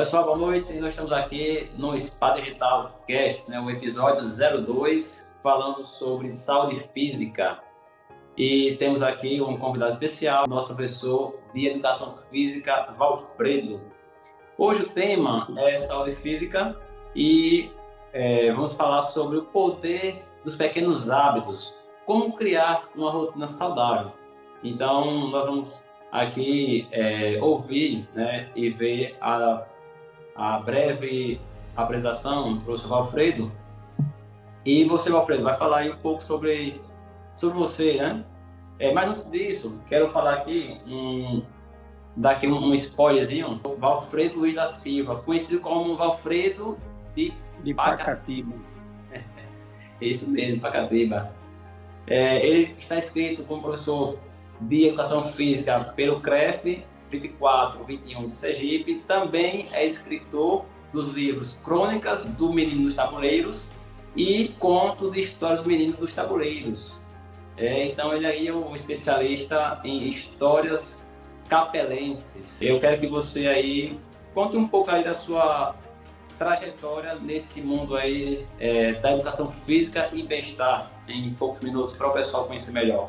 Pessoal, boa noite. Nós estamos aqui no Spa Digital Cast, né, o episódio 02, falando sobre saúde física. E temos aqui um convidado especial, nosso professor de Educação Física, Valfredo. Hoje o tema é saúde física e vamos falar sobre o poder dos pequenos hábitos, como criar uma rotina saudável. Então, nós vamos aqui ouvir, né, e ver a breve apresentação do professor Valfredo. E você, Valfredo, vai falar aí um pouco sobre você, né? Mas antes disso, quero falar aqui, dar aqui um spoilerzinho. Valfredo Luiz da Silva, conhecido como Valfredo de Pacatiba. É isso mesmo, Pacatiba. Ele está inscrito como professor de Educação Física pelo CREF 24-21 de Sergipe. Também é escritor dos livros Crônicas do Menino dos Tabuleiros e Contos e Histórias do Menino dos Tabuleiros. Então ele aí é um especialista em histórias capelenses. Eu quero que você aí conte um pouco aí da sua trajetória nesse mundo aí da educação física e bem-estar em poucos minutos para o pessoal conhecer melhor.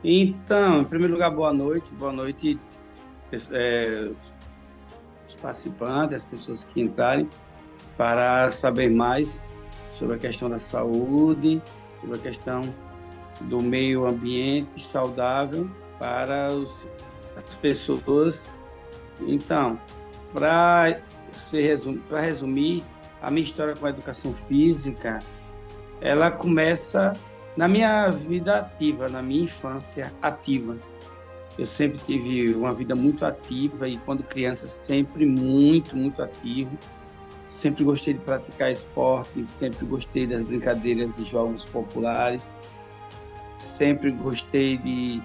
Então, em primeiro lugar, boa noite os participantes, as pessoas que entrarem, para saber mais sobre a questão da saúde, sobre a questão do meio ambiente saudável para as pessoas. Então, para resumir, a minha história com a educação física, ela começa na minha vida ativa, na minha infância ativa. Eu sempre tive uma vida muito ativa e, quando criança, sempre muito ativo. Sempre gostei de praticar esporte, sempre gostei das brincadeiras e jogos populares. Sempre gostei de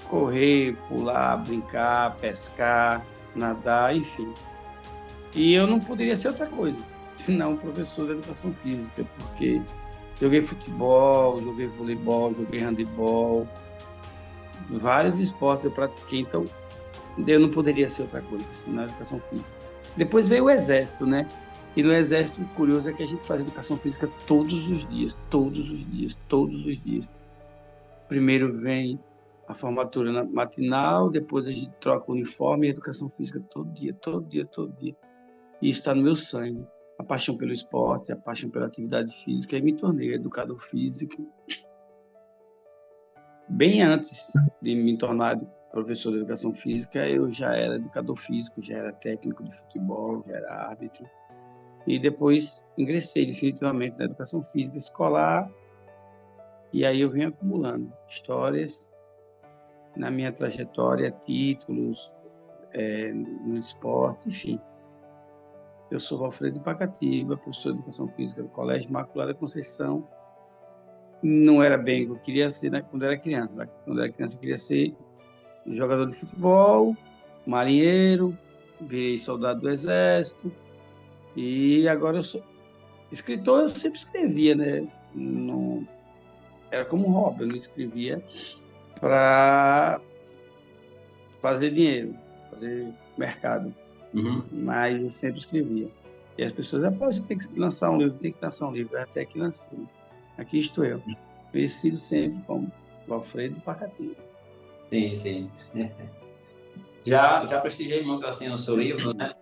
correr, pular, brincar, pescar, nadar, enfim. E eu não poderia ser outra coisa, senão professor de educação física, porque joguei futebol, joguei voleibol, joguei handebol, vários esportes eu pratiquei, então eu não poderia ser outra coisa, senão educação física. Depois veio o exército, né? E no exército, o curioso é que a gente faz educação física todos os dias. Primeiro vem a formatura matinal, depois a gente troca o uniforme e educação física todo dia. E isso está no meu sangue. A paixão pelo esporte, a paixão pela atividade física, e me tornei educador físico. Bem antes de me tornar professor de educação física, eu já era educador físico, já era técnico de futebol, já era árbitro. E depois ingressei definitivamente na educação física escolar. E aí eu venho acumulando histórias na minha trajetória, títulos no esporte, enfim. Eu sou Valfredo de Pacatiba, professor de Educação Física do Colégio Imaculada Conceição. Não era bem o que eu queria ser, né, quando era criança. Né? Quando era criança eu queria ser jogador de futebol, marinheiro, virei soldado do Exército. E agora eu sou escritor. Eu sempre escrevia, né? Não, era como um hobby, eu não escrevia para fazer dinheiro, fazer mercado. Mas eu sempre escrevia. E as pessoas, você tem que lançar um livro, até que lancei. Aqui estou eu, conhecido sempre como Valfredo Pacatiba. Sim. Já prestigiei muito assim no seu livro, né?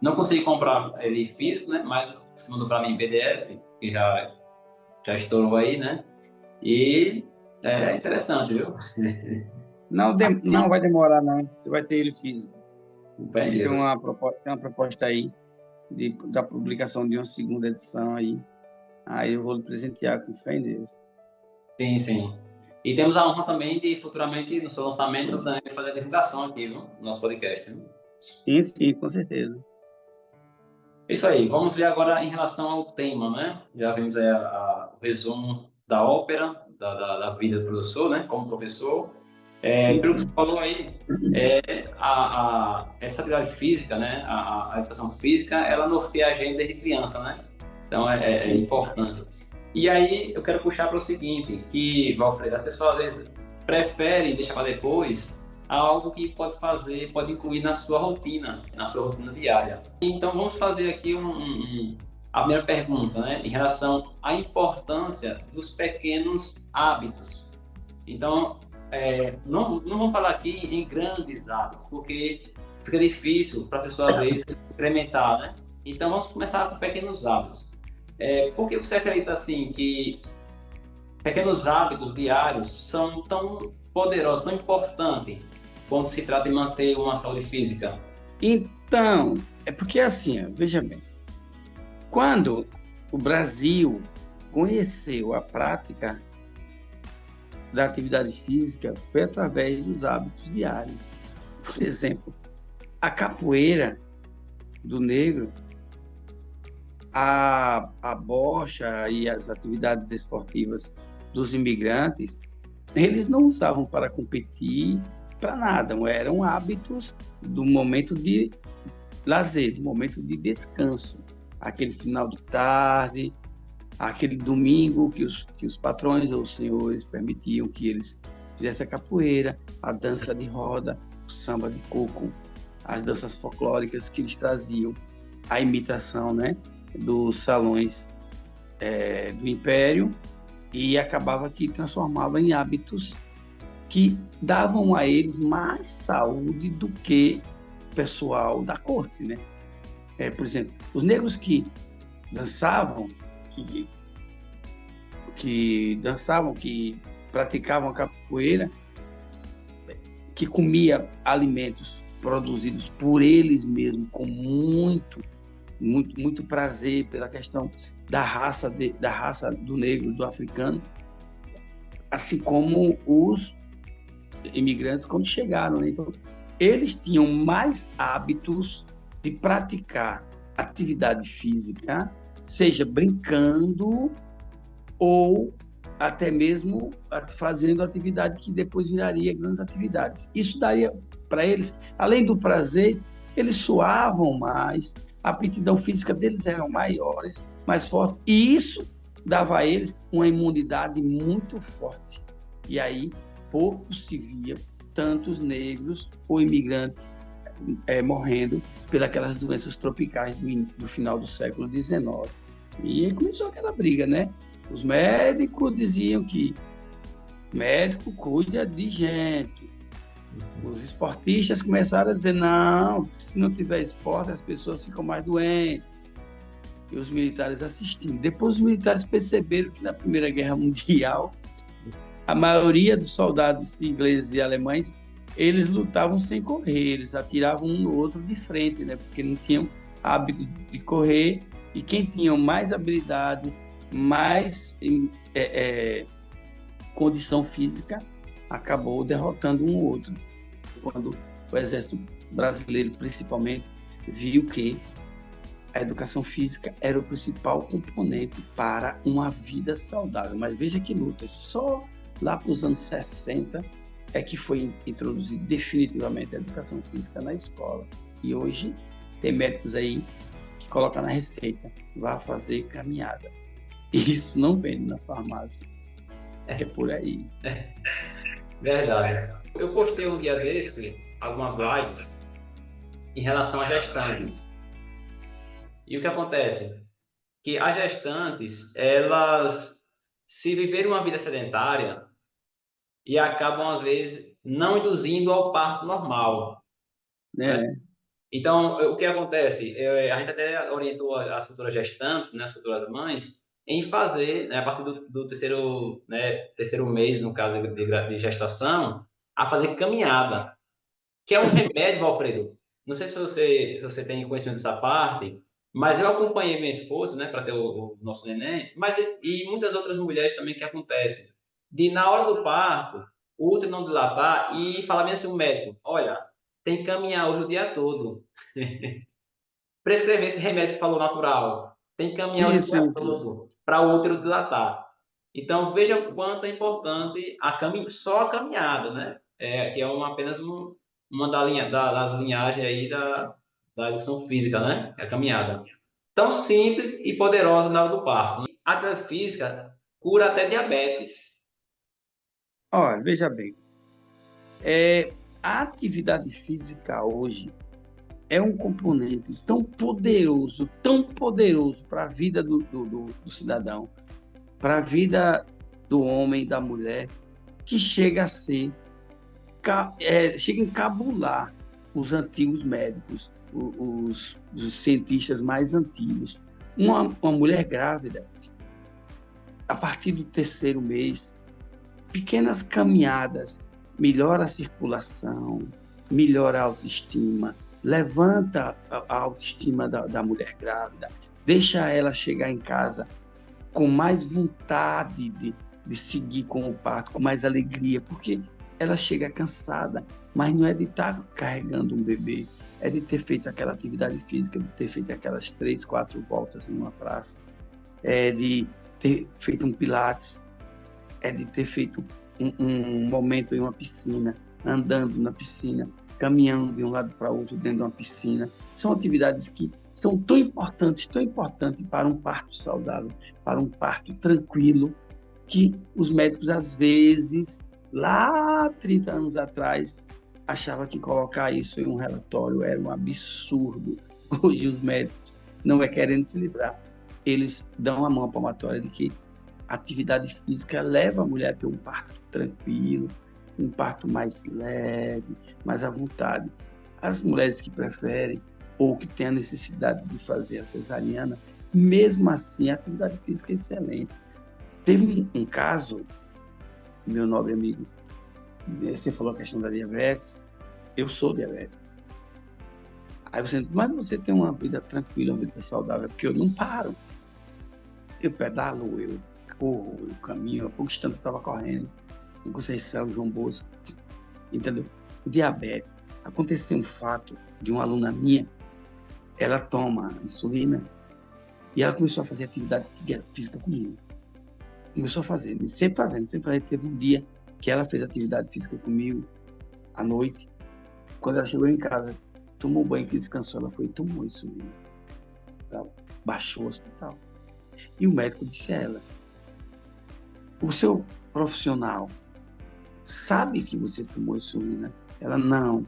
Não consegui comprar ele físico, né? Mas você mandou para mim em PDF, que já estourou aí, né? E é interessante, viu? Não vai demorar, não. Você vai ter ele físico. Bem, tem uma proposta aí da publicação de uma segunda edição aí. Aí eu vou lhe presentear com fé em Deus. Sim. E temos a honra também de, futuramente, no seu lançamento, também fazer a divulgação aqui, viu? No nosso podcast. Viu? Sim, com certeza. Isso aí. Vamos ver agora em relação ao tema, né? Já vimos aí o resumo da ópera, da vida do professor, né? Como professor. Pelo que você falou aí, essa atividade física, né? A educação física, ela norteia a gente desde criança, né? Então é importante. E aí eu quero puxar para o seguinte, que, Valfredo, as pessoas às vezes preferem deixar para depois algo que pode incluir na sua rotina diária. Então, vamos fazer aqui a primeira pergunta, né, em relação à importância dos pequenos hábitos. Então, não vamos falar aqui em grandes hábitos, porque fica difícil para a pessoa, às vezes, incrementar, né? Então, vamos começar com pequenos hábitos. Por que você acredita, assim, que pequenos hábitos diários são tão poderosos, tão importantes, quando se trata de manter uma saúde física? Então, é porque assim, ó, veja bem, quando o Brasil conheceu a prática da atividade física, foi através dos hábitos diários. Por exemplo, a capoeira do negro, a bocha e as atividades esportivas dos imigrantes, eles não usavam para competir, para nada, eram hábitos do momento de lazer, do momento de descanso. Aquele final de tarde, aquele domingo que os patrões ou os senhores permitiam que eles fizessem a capoeira, a dança de roda, o samba de coco, as danças folclóricas que eles traziam, a imitação, né, dos salões do Império, e acabava que transformava em hábitos que davam a eles mais saúde do que o pessoal da corte, né? Por exemplo, os negros que dançavam, que praticavam a capoeira, que comia alimentos produzidos por eles mesmos com muito prazer pela questão da raça do negro, do africano, assim como os imigrantes quando chegaram, né? Então, eles tinham mais hábitos de praticar atividade física, seja brincando ou até mesmo fazendo atividade que depois viraria grandes atividades. Isso daria para eles, além do prazer, eles suavam mais, a aptidão física deles era maiores, mais forte, e isso dava a eles uma imunidade muito forte. E aí, pouco se via tantos negros ou imigrantes morrendo pelas doenças tropicais do final do século XIX. E aí começou aquela briga, né? Os médicos diziam que médico cuida de gente. Os esportistas começaram a dizer, não, se não tiver esporte, as pessoas ficam mais doentes. E os militares assistindo. Depois os militares perceberam que na Primeira Guerra Mundial, a maioria dos soldados ingleses e alemães, eles lutavam sem correr, eles atiravam um no outro de frente, né? Porque não tinham hábito de correr, e quem tinha mais habilidades, mais condição física, acabou derrotando um ou outro. Quando o exército brasileiro, principalmente, viu que a educação física era o principal componente para uma vida saudável. Mas veja que luta, só lá para os anos 60 é que foi introduzida definitivamente a educação física na escola. E hoje tem médicos aí que colocam na receita, vá fazer caminhada. E isso não vende na farmácia. É por aí. Verdade. Eu postei um dia desse algumas lives em relação às gestantes. E o que acontece? Que as gestantes, elas, se viverem uma vida sedentária, e acabam, às vezes, não induzindo ao parto normal. Né? Então, o que acontece? A gente até orientou as futuras gestantes, né, as futuras mães, em fazer, né, a partir do terceiro mês, no caso de gestação, a fazer caminhada, que é um remédio, Alfredo. Não sei se você tem conhecimento dessa parte, mas eu acompanhei minha esposa, né, para ter o nosso neném, e muitas outras mulheres também que acontecem. De, na hora do parto, o útero não dilatar e falar bem assim o médico, olha, tem que caminhar hoje o dia todo. Prescrever esse remédio que você falou natural, tem que caminhar hoje o dia todo para o útero dilatar. Então, veja o quanto é importante só a caminhada, né? Que é apenas uma das linhagens aí da educação física, né? É a caminhada. Tão simples e poderosa na hora do parto. A atividade física cura até diabetes. Olha, veja bem, A atividade física hoje é um componente tão poderoso para a vida do cidadão, para a vida do homem e da mulher, que chega a ser, chega a encabular os antigos médicos, os cientistas mais antigos. Uma mulher grávida, a partir do 3º mês, pequenas caminhadas, melhora a circulação, melhora a autoestima, levanta a autoestima da mulher grávida, deixa ela chegar em casa com mais vontade de seguir com o parto, com mais alegria, porque ela chega cansada, mas não é de estar carregando um bebê, é de ter feito aquela atividade física, de ter feito aquelas 3, 4 voltas em uma praça, é de ter feito um pilates, é de ter feito um momento em uma piscina, andando na piscina, caminhando de um lado para outro dentro de uma piscina. São atividades que são tão importantes para um parto saudável, para um parto tranquilo, que os médicos, às vezes, lá 30 anos atrás, achavam que colocar isso em um relatório era um absurdo. Hoje os médicos, não é querendo se livrar, eles dão a mão à palmatória de que a atividade física leva a mulher a ter um parto tranquilo, um parto mais leve, mais à vontade. As mulheres que preferem ou que têm a necessidade de fazer a cesariana, mesmo assim, a atividade física é excelente. Teve um caso, meu nobre amigo, você falou a questão da diabetes, eu sou diabético. Aí você, mas você tem uma vida tranquila, uma vida saudável, porque eu não paro. Eu pedalo, eu corro, eu caminho, há pouco instante eu estava correndo, em Conceição, João Bosco, entendeu? O diabetes. Aconteceu um fato de uma aluna minha, ela toma insulina e ela começou a fazer atividade física comigo. Começou a fazer, sempre fazendo. Teve um dia que ela fez atividade física comigo, à noite. Quando ela chegou em casa, tomou banho, que descansou, ela foi e tomou insulina. Ela baixou o hospital. E o médico disse a ela, o seu profissional sabe que você tomou insulina? Ela, não.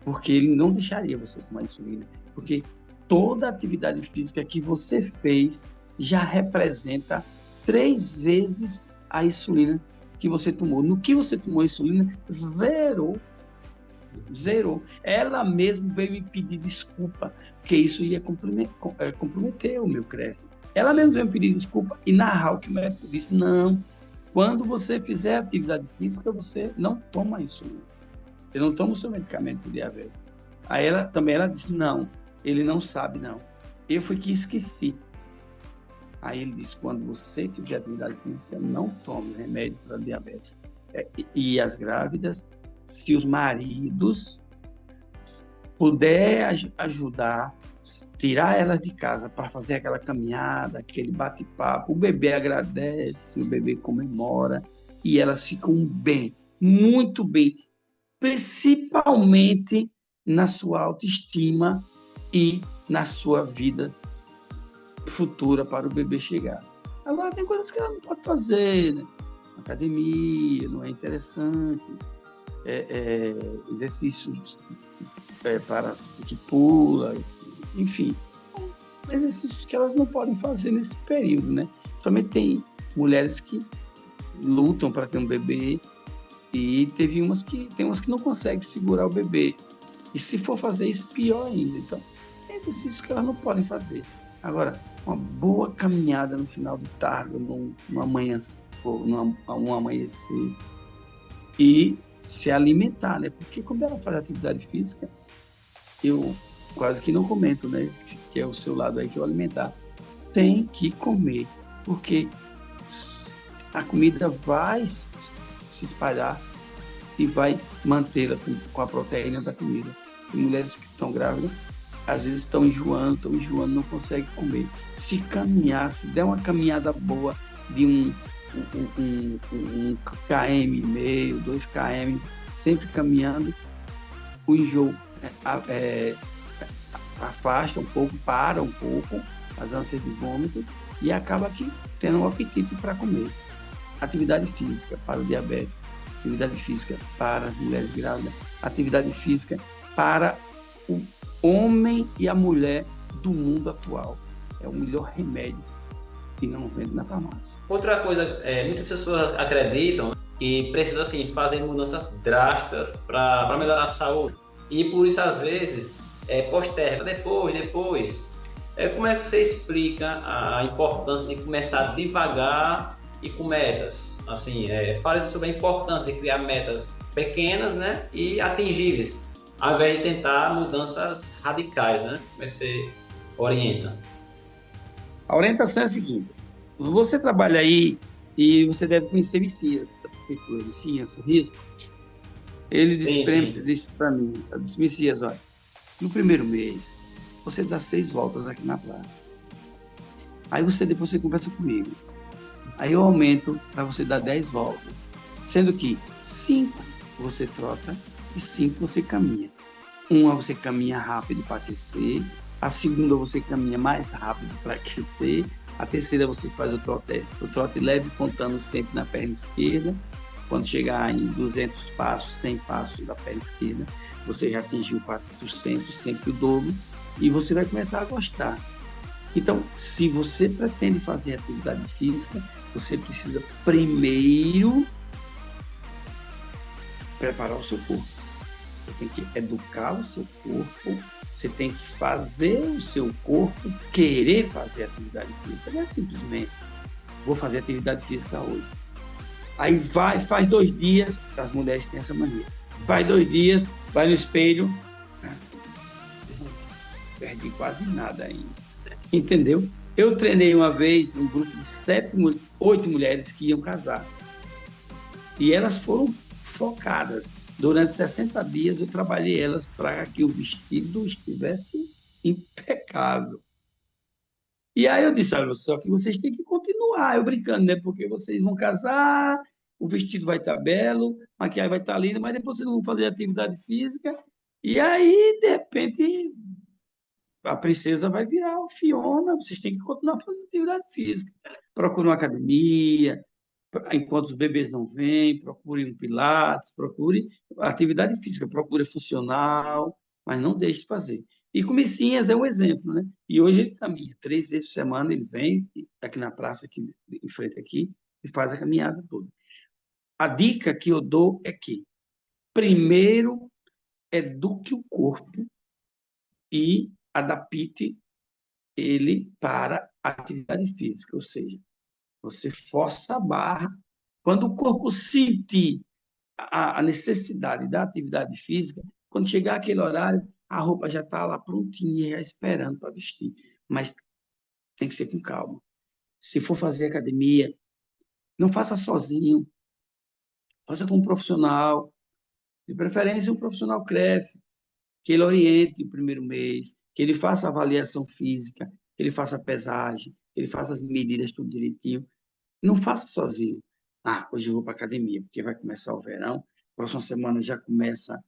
Porque ele não deixaria você tomar insulina. Porque toda atividade física que você fez já representa 3 vezes a insulina que você tomou. No que você tomou a insulina, zerou. Ela mesma veio me pedir desculpa, porque isso ia comprometer o meu crédito. Ela mesma veio me pedir desculpa e narrar o que o médico disse. Não, quando você fizer atividade física, você não toma insulina. Você não toma o seu medicamento para diabetes. Aí ela disse, não, ele não sabe, não. Eu fui que esqueci. Aí ele disse, quando você fizer atividade física, não tome remédio para diabetes. E as grávidas, se os maridos puder ajudar, tirar elas de casa para fazer aquela caminhada, aquele bate-papo, o bebê agradece, o bebê comemora e elas ficam bem, muito bem, principalmente na sua autoestima e na sua vida futura para o bebê chegar. Agora tem coisas que ela não pode fazer, né? Academia não é interessante, exercícios para que pula, enfim, exercícios que elas não podem fazer nesse período, né? Somente tem mulheres que lutam para ter um bebê e tem umas que não conseguem segurar o bebê. E se for fazer isso, pior ainda. Então, é exercícios que elas não podem fazer. Agora, uma boa caminhada no final de tarde, num amanhecer, e se alimentar, né? Porque quando ela faz atividade física, eu quase que não comento, né? Que é o seu lado aí, que é o alimentar. Tem que comer, porque a comida vai se espalhar e vai mantê-la com a proteína da comida. Tem mulheres que estão grávidas, às vezes estão enjoando, não conseguem comer. Se caminhar, se der uma caminhada boa de um km e meio, 2 km, sempre caminhando, o enjoo afasta um pouco, para um pouco as ânsias de vômito e acaba aqui tendo um apetite para comer. Atividade física para o diabetes atividade física para as mulheres grávidas, atividade física para o homem e a mulher do mundo atual. É o melhor remédio que não vende na farmácia. Outra coisa, muitas pessoas acreditam que precisa assim, fazer mudanças drásticas para melhorar a saúde. E por isso, às vezes, posterga depois. Como é que você explica a importância de começar devagar e com metas? Assim, fale sobre a importância de criar metas pequenas, né, e atingíveis, ao invés de tentar mudanças radicais, né? Como é que você orienta? A orientação é a seguinte: você trabalha aí e você deve conhecer Messias, da prefeitura, Messias Sorriso. Ele disse para mim, disse, Messias, olha, no primeiro mês, você dá 6 voltas aqui na praça. Aí depois você conversa comigo. Aí eu aumento para você dar 10 voltas. Sendo que 5 você trota e 5 você caminha. Uma você caminha rápido para aquecer. A segunda você caminha mais rápido para aquecer. A terceira você faz o trote leve, contando sempre na perna esquerda. Quando chegar em 200 passos, 100 passos da perna esquerda, você já atingiu 400, sempre o dobro, e você vai começar a gostar. Então, se você pretende fazer atividade física, você precisa primeiro preparar o seu corpo. Você tem que educar o seu corpo, você tem que fazer o seu corpo querer fazer atividade física. Não é simplesmente, vou fazer atividade física hoje. Aí faz 2 dias, as mulheres têm essa mania. Faz 2 dias, vai no espelho, perdi quase nada ainda. Entendeu? Eu treinei uma vez um grupo de 8 mulheres que iam casar. E elas foram focadas. Durante 60 dias eu trabalhei elas para que o vestido estivesse impecável. E aí eu disse, olha, só que vocês têm que continuar, eu brincando, né? Porque vocês vão casar, o vestido vai estar belo, a maquiagem vai estar linda, mas depois vocês vão fazer atividade física, e aí, de repente, a princesa vai virar o Fiona, vocês têm que continuar fazendo atividade física. Procure uma academia, enquanto os bebês não vêm, procure um pilates, procure atividade física, procure funcional, mas não deixe de fazer. E Comicinhas é um exemplo, né? E hoje ele caminha 3 vezes por semana, ele vem aqui na praça, aqui em frente aqui, e faz a caminhada toda. A dica que eu dou é que, primeiro, eduque o corpo e adapte ele para a atividade física, ou seja, você força a barra. Quando o corpo sentir a necessidade da atividade física, quando chegar aquele horário, a roupa já está lá prontinha, já esperando para vestir. Mas tem que ser com calma. Se for fazer academia, não faça sozinho, faça com um profissional, de preferência um profissional CREF, que ele oriente o primeiro mês, que ele faça a avaliação física, que ele faça a pesagem, que ele faça as medidas tudo direitinho. Não faça sozinho. Hoje eu vou para a academia, porque vai começar o verão. Próxima semana já começa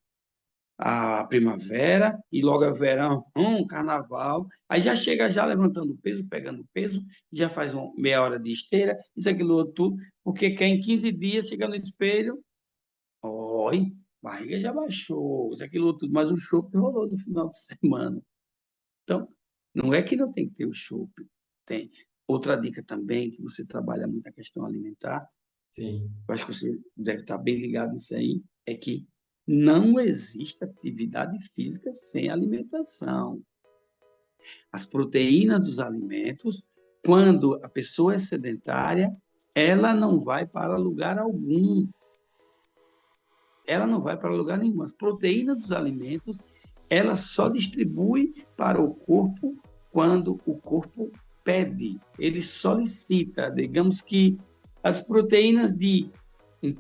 a primavera, e logo é o verão, carnaval. Aí já chega já levantando peso, pegando peso, já faz meia hora de esteira, isso, aquilo, outro, tudo, porque quer em 15 dias, chega no espelho, oi, barriga já baixou, isso, aquilo, outro, tudo, mas o chope rolou no final de semana. Então, não é que não tem que ter o chope, tem. Outra dica também, que você trabalha muito a questão alimentar, Sim. eu acho que você deve estar bem ligado nisso aí, é que não existe atividade física sem alimentação. As proteínas dos alimentos, quando a pessoa é sedentária, ela não vai para lugar algum. Ela não vai para lugar nenhum. As proteínas dos alimentos, ela só distribui para o corpo quando o corpo pede. Ele solicita. Digamos que as proteínas de um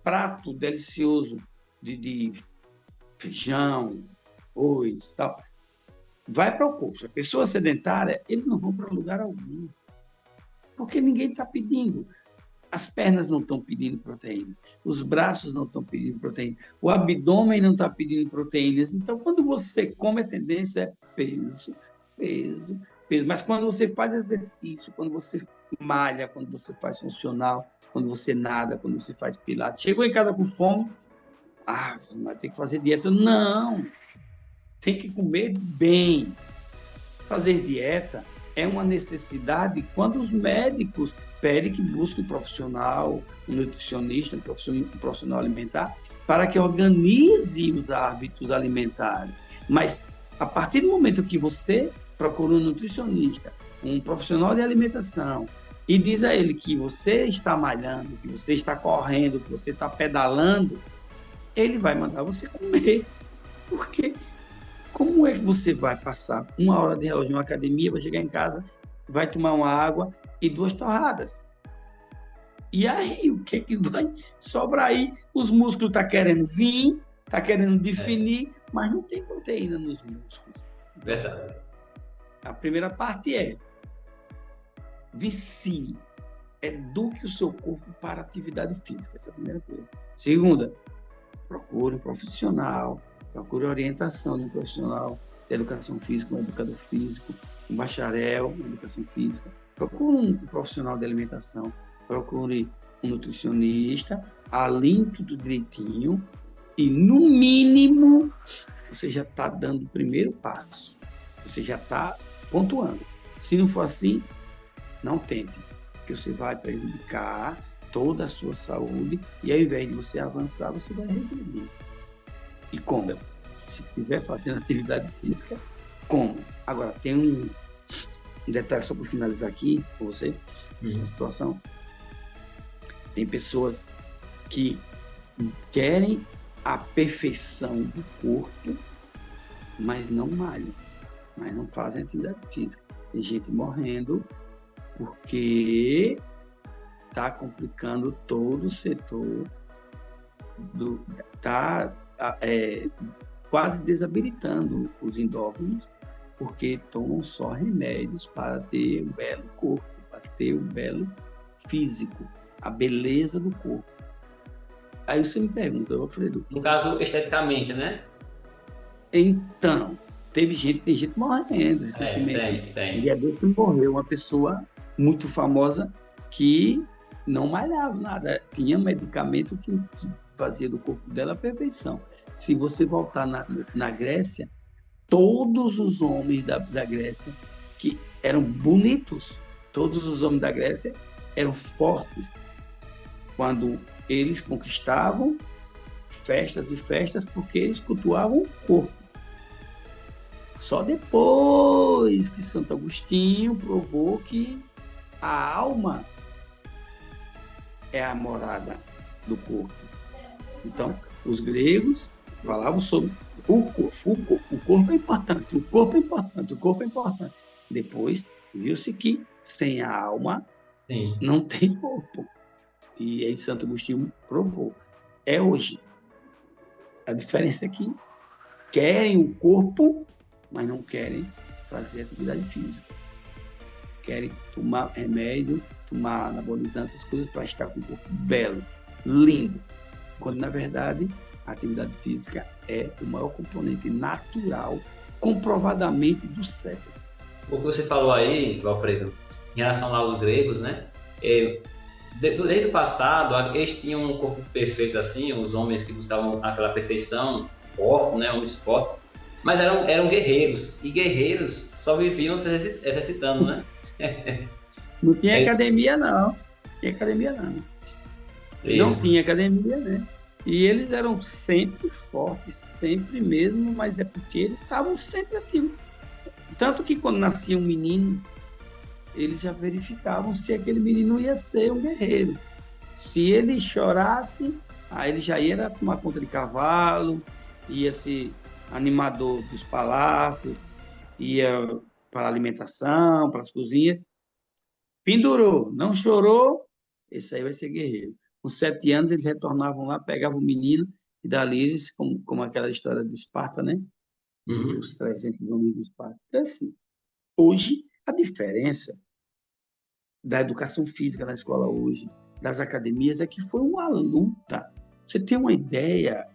prato delicioso de feijão, arroz, tal, vai para o corpo. Se a pessoa é sedentária, eles não vão para lugar algum, porque ninguém está pedindo. As pernas não estão pedindo proteínas, os braços não estão pedindo proteínas, o abdômen não está pedindo proteínas. Então, quando você come, a tendência é peso, peso, peso. Mas quando você faz exercício, quando você malha, quando você faz funcional, quando você nada, quando você faz pilates. Chegou em casa com fome, vai ter que fazer dieta. Não, tem que comer bem. Fazer dieta é uma necessidade quando os médicos pedem que busque um profissional, um nutricionista, um profissional alimentar, para que organize os hábitos alimentares. Mas, a partir do momento que você procura um nutricionista, um profissional de alimentação, e diz a ele que você está malhando, que você está correndo, que você está pedalando, ele vai mandar você comer. Porque como é que você vai passar 1 hora de relógio na academia, vai chegar em casa, vai tomar uma água e 2 torradas? E aí, o que é que vai sobrar aí? Os músculos estão querendo vir, está querendo definir, mas não tem proteína nos músculos. Verdade. A primeira parte é vicie, eduque o seu corpo para a atividade física. Essa é a primeira coisa. Segunda, procure um profissional, procure orientação de um profissional de educação física, um educador físico, um bacharel em educação física. Procure um profissional de alimentação, procure um nutricionista, alinhe tudo direitinho e, no mínimo, você já está dando o primeiro passo. Você já está pontuando. Se não for assim, não tente, porque você vai prejudicar toda a sua saúde e, ao invés de você avançar, você vai regredir. E como? Se estiver fazendo atividade física, como? Agora, tem um detalhe só para finalizar aqui com você, essa situação. Tem pessoas que querem a perfeição do corpo, mas não malham, mas não fazem atividade física. Tem gente morrendo porque está complicando todo o setor, está quase desabilitando os endócrinos, porque tomam só remédios para ter um belo corpo, para ter um belo físico, a beleza do corpo. Aí você me pergunta, Alfredo... No caso, esteticamente, né? Então, tem gente morrendo recentemente. Tem. E a desse morreu uma pessoa muito famosa que não malhava nada, tinha medicamento que fazia do corpo dela a perfeição. Se você voltar na Grécia, todos os homens da Grécia que eram bonitos, todos os homens da Grécia eram fortes. Quando eles conquistavam festas e festas, porque eles cultuavam o corpo. Só depois que Santo Agostinho provou que a alma é a morada do corpo. Então, os gregos falavam sobre o corpo. O corpo é importante, o corpo é importante, o corpo é importante. Depois, viu-se que sem a alma não tem corpo. E aí Santo Agostinho provou. É hoje. A diferença é que querem o corpo, mas não querem fazer atividade física. Querem tomar remédio, tomar anabolizante, essas coisas para estar com o corpo belo, lindo. Quando, na verdade, a atividade física é o maior componente natural, comprovadamente, do cérebro. O que você falou aí, Alfredo, em relação lá aos gregos, né? Desde o passado, eles tinham um corpo perfeito assim, os homens que buscavam aquela perfeição, forte, né? Homens fortes, mas eram guerreiros, e guerreiros só viviam se exercitando, né? Não tinha academia, não. Tinha academia, não. Não tinha academia, né? E eles eram sempre fortes, sempre mesmo, mas é porque eles estavam sempre ativos. Tanto que quando nascia um menino, eles já verificavam se aquele menino ia ser um guerreiro. Se ele chorasse, aí ele já ia tomar conta de cavalo, ia ser animador dos palácios, ia para a alimentação, para as cozinhas. Pendurou, não chorou, esse aí vai ser guerreiro. Com 7 anos, eles retornavam lá, pegavam o menino, e dali eles, como aquela história de Esparta, né? Os 300 homens de Esparta. Então, assim, hoje, a diferença da educação física na escola hoje, das academias, é que foi uma luta. Você tem uma ideia,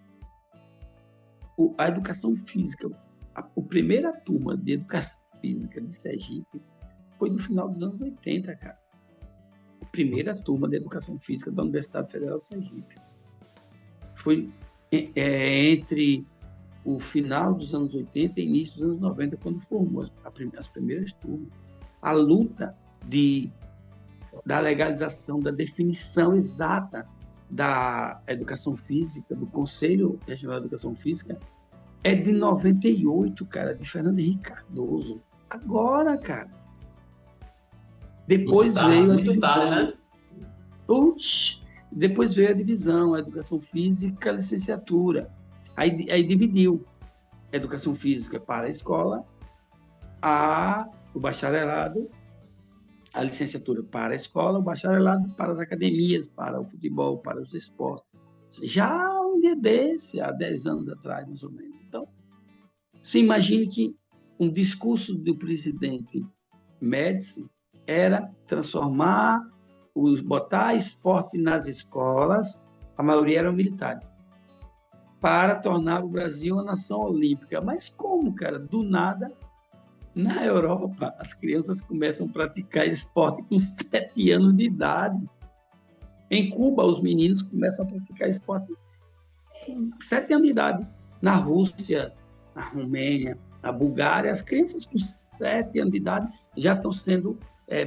a educação física, a primeira turma de educação física de Sergipe foi no final dos anos 80, cara. primeira turma de Educação Física da Universidade Federal de Sergipe. Foi entre o final dos anos 80 e início dos anos 90, quando formou as primeiras turmas. A luta da legalização, da definição exata da educação física, do Conselho Regional de Educação Física, é de 98, cara, de Fernando Henrique Cardoso. Agora, cara. Depois veio a divisão. Tarde, né? Depois veio a divisão, a educação física, a licenciatura. Aí dividiu a educação física para a escola, o bacharelado, a licenciatura para a escola, o bacharelado para as academias, para o futebol, para os esportes. Já um dia desse, há 10 anos atrás, mais ou menos. Então, você imagine que um discurso do presidente Médici era botar esporte nas escolas, a maioria eram militares, para tornar o Brasil uma nação olímpica. Mas como, cara? Do nada, na Europa, as crianças começam a praticar esporte com 7 anos de idade. Em Cuba, os meninos começam a praticar esporte com 7 anos de idade. Na Rússia, na Romênia, na Bulgária, as crianças com 7 anos de idade já estão sendo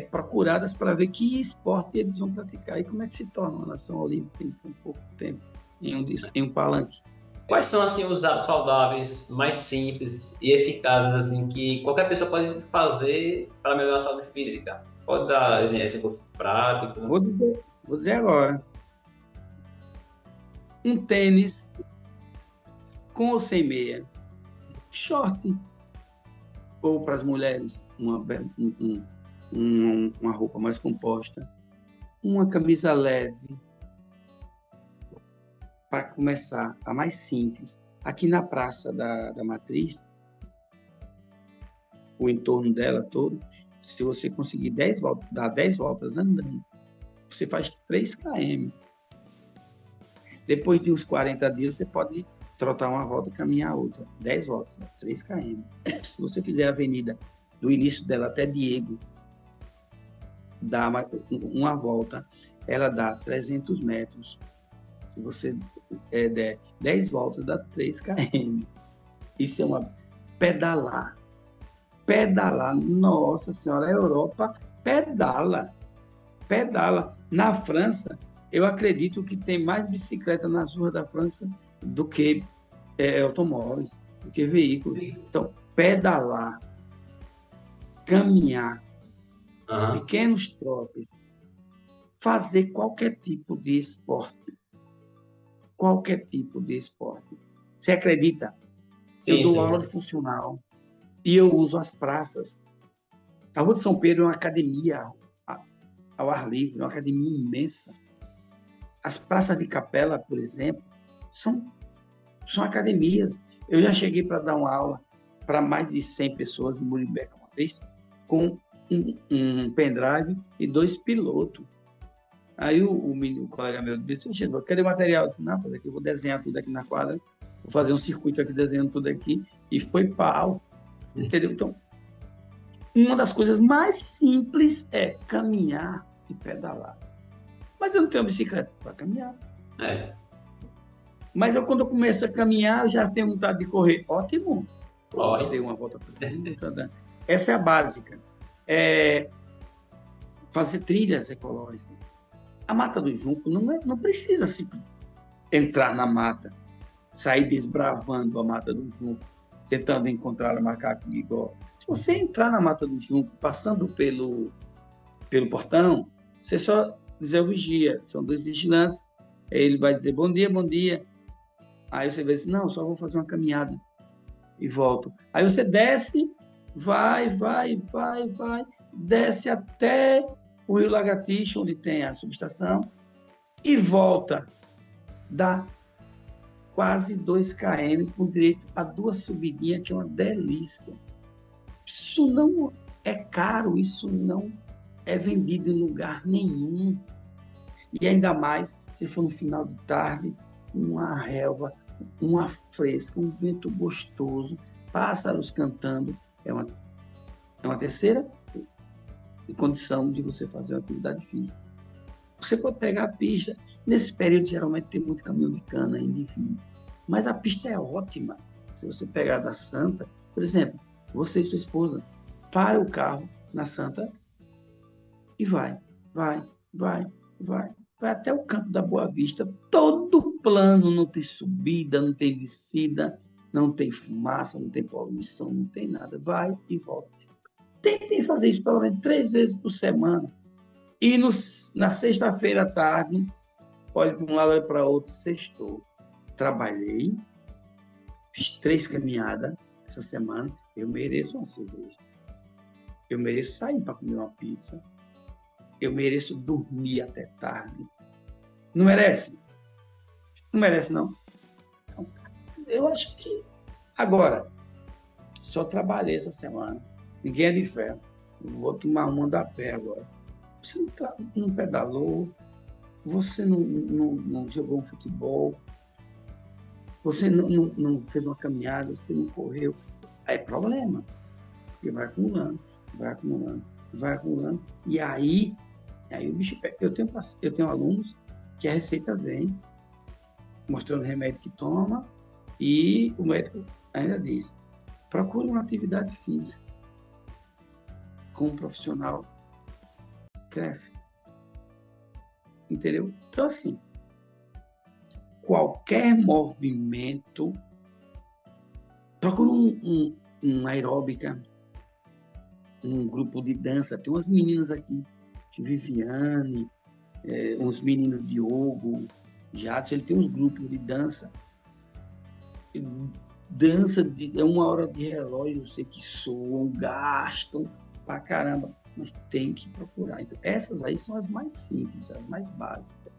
procuradas para ver que esporte eles vão praticar e como é que se torna uma nação olímpica em tão pouco tempo, em um palanque. Quais são, assim, os hábitos saudáveis mais simples e eficazes, assim, que qualquer pessoa pode fazer para melhorar a saúde física? Pode dar exemplo prático? Vou dizer agora. Um tênis com ou sem meia. Short. Ou para as mulheres, uma roupa mais composta. Uma camisa leve. Para começar, a mais simples, aqui na Praça da Matriz, o entorno dela todo, se você conseguir dar 10 voltas andando, você faz 3 km. Depois de uns 40 dias, você pode trotar uma volta e caminhar outra. 10 voltas, 3 km. Se você fizer a avenida do início dela até Diego, dá uma volta, ela dá 300 metros. Se você der 10 voltas, dá 3 km. Isso é uma pedalar. Pedalar, nossa senhora, a Europa pedala. Na França, eu acredito que tem mais bicicleta nas ruas da França do que automóveis, do que veículos. Então, pedalar, caminhar, pequenos trotes, fazer qualquer tipo de esporte. Qualquer tipo de esporte. Você acredita? Eu dou aula de funcional e eu uso as praças. A Rua de São Pedro é uma academia ao ar livre, uma academia imensa. As praças de Capela, por exemplo, são academias. Eu já cheguei para dar uma aula para mais de 100 pessoas em Muribeca, uma vez, com um pendrive e 2 pilotos. Aí o colega meu disse, eu quero material. Eu disse, não, eu vou desenhar tudo aqui na quadra, vou fazer um circuito aqui, desenhando tudo aqui, e foi pau. Entendeu? Então, uma das coisas mais simples é caminhar e pedalar. Mas eu não tenho bicicleta para caminhar. Mas quando eu começo a caminhar, eu já tenho vontade de correr. Ótimo. Dei uma volta para mim. Essa é a básica. Fazer trilhas ecológicas. A Mata do Junco não precisa entrar na mata, sair desbravando a Mata do Junco, tentando encontrar o macaco igual. Se você entrar na Mata do Junco, passando pelo portão, você só dizer o vigia, são 2 vigilantes, aí ele vai dizer bom dia, bom dia. Aí você vai dizer, não, só vou fazer uma caminhada e volto. Aí você desce, vai, desce até o Rio Lagartixa, onde tem a subestação, e volta. Dá quase 2 km com direito a 2 subidinhas, que é uma delícia. Isso não é caro, isso não é vendido em lugar nenhum. E ainda mais se for no final de tarde, uma relva, uma fresca, um vento gostoso, pássaros cantando. É uma terceira condição de você fazer uma atividade física. Você pode pegar a pista. Nesse período, geralmente, tem muito caminhão de cana ainda, enfim. Mas a pista é ótima. Se você pegar da Santa, por exemplo, você e sua esposa, para o carro na Santa e vai até o campo da Boa Vista, todo plano, não tem subida, não tem descida, não tem fumaça, não tem poluição, não tem nada. Vai e volta. Tentem fazer isso pelo menos 3 vezes por semana. E na sexta-feira à tarde, olhe para um lado e para outro, sextou. Trabalhei, fiz 3 caminhadas essa semana, eu mereço uma cerveja. Eu mereço sair para comer uma pizza. Eu mereço dormir até tarde. Não merece? Não merece, não. Então, eu acho que... Agora, só trabalhei essa semana. Ninguém é de ferro. Eu vou tomar uma da pé agora. Você não pedalou, você não jogou um futebol, você não fez uma caminhada, você não correu. Aí é problema. Porque vai acumulando. E aí o bicho pega. Eu tenho alunos que a receita vem mostrando o remédio que toma e o médico ainda diz: procure uma atividade física com um profissional CREF. Entendeu? Então, assim, qualquer movimento, procura um aeróbica, um grupo de dança. Tem umas meninas aqui, de Viviane, uns meninos Diogo, Jadson, ele tem uns grupos de dança. Dança é 1 hora de relógio, eu sei que soam, gastam pra caramba, mas tem que procurar. Então, essas aí são as mais simples, as mais básicas.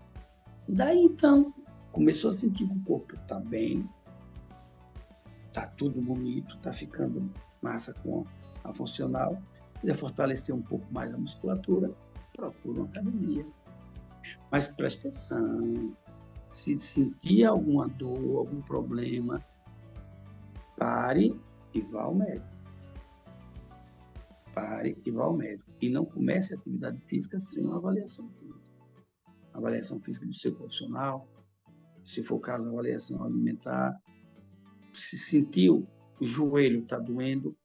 E daí, então, começou a sentir que o corpo está bem, está tudo bonito, está ficando massa com a funcional, quiser fortalecer um pouco mais a musculatura, procura uma academia. Mas preste atenção, se sentir alguma dor, algum problema, pare e vá ao médico. E não comece a atividade física sem uma avaliação física. Avaliação física do seu profissional, se for o caso, avaliação alimentar. Se sentiu o joelho está doendo,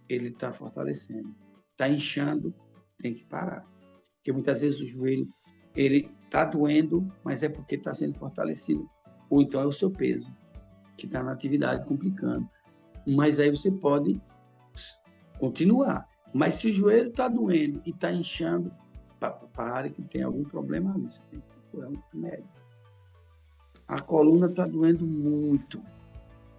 ele está fortalecendo. Está inchando, tem que parar. Porque muitas vezes o joelho ele está doendo, mas é porque está sendo fortalecido. Ou então é o seu peso, que está na atividade complicando. Mas aí você pode continuar. Mas se o joelho está doendo e está inchando, pare que tem algum problema ali. Você tem que procurar um médico. A coluna está doendo muito,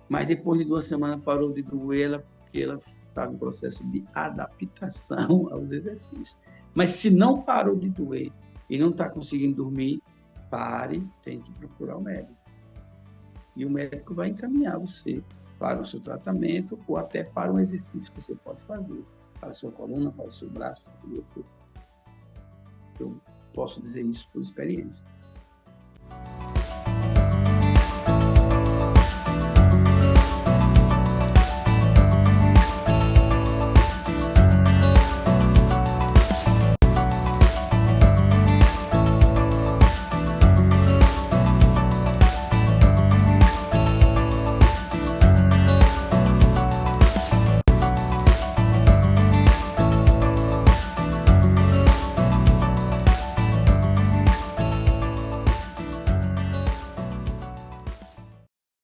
mas depois de 2 semanas parou de doer ela, porque ela estava em processo de adaptação aos exercícios. Mas se não parou de doer e não está conseguindo dormir, pare, tem que procurar o médico. E o médico vai encaminhar você para o seu tratamento ou até para um exercício que você pode fazer, para a sua coluna, para o seu braço. Eu posso dizer isso por experiência.